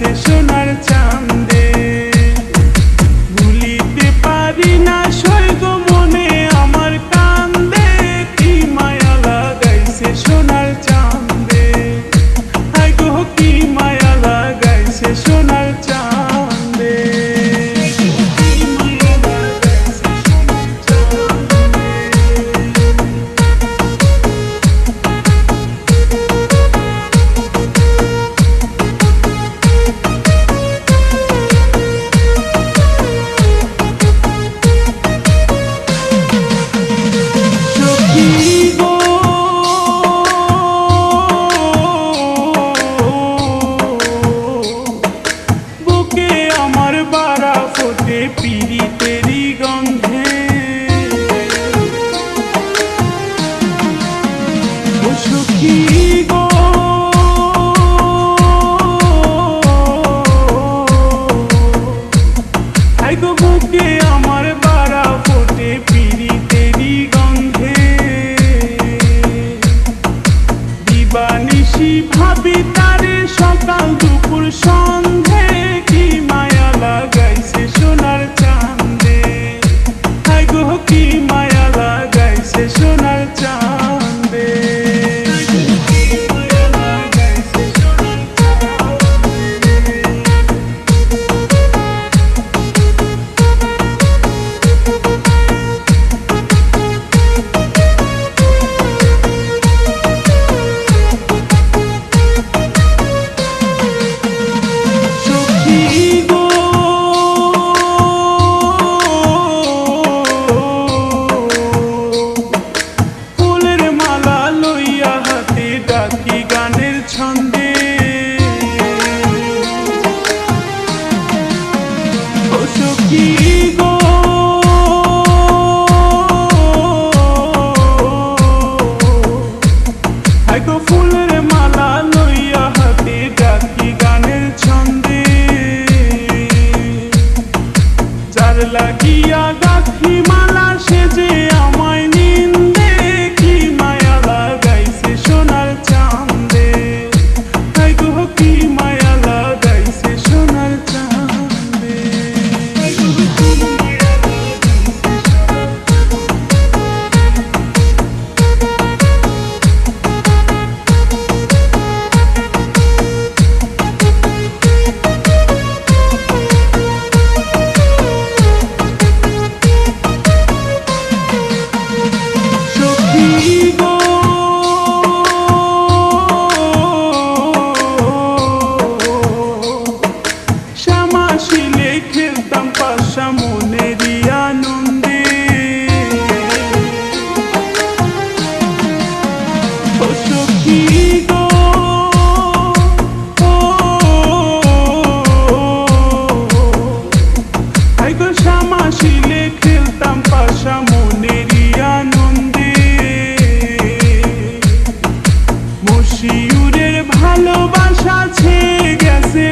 লাগাইছে সোনার চাঁদে। ভুলিতে পারি না সৈগ মনে আমার কান্দে, কি মায়া লাগাইছে সোনার চাঁদে। হায় গো কি মায়া লাগাইছে সোনার চাঁদে। পীড়িতেরি গন্ধে ও সখী গো, হায় গো বুকে আমার বাড়া ফোটে পীড়িতেরি গন্ধে। দিবানিশি ভাবি তারে সকাল দুপুর সন্ধে, কি মায়া লাগাইছে সোনার চাঁদে। হায় গো কি মায়া লাগাইছে সোনার চাঁদে। ডাকি গানের ছন্দে ও সখী গো, হায় গো ফুলের মালা লইয়া হাতে ডাকি গানের ছন্দে। যার লাগিয়া গাঁথি মালা সেজে আমায় নিন্দে, কি মায়া লাগাইছে সোনার চাঁদে। হায় গো কি মায়া লাগাইছে সোনার চাঁদে। খেলতাম পাশা মনেরই আনন্দে ও সখী গো, হায় গো শ্যামাশিলে খেলতাম পাশা মনেরই আনন্দে। মশিউরের ভালোবাসা ছেয়ে গেছে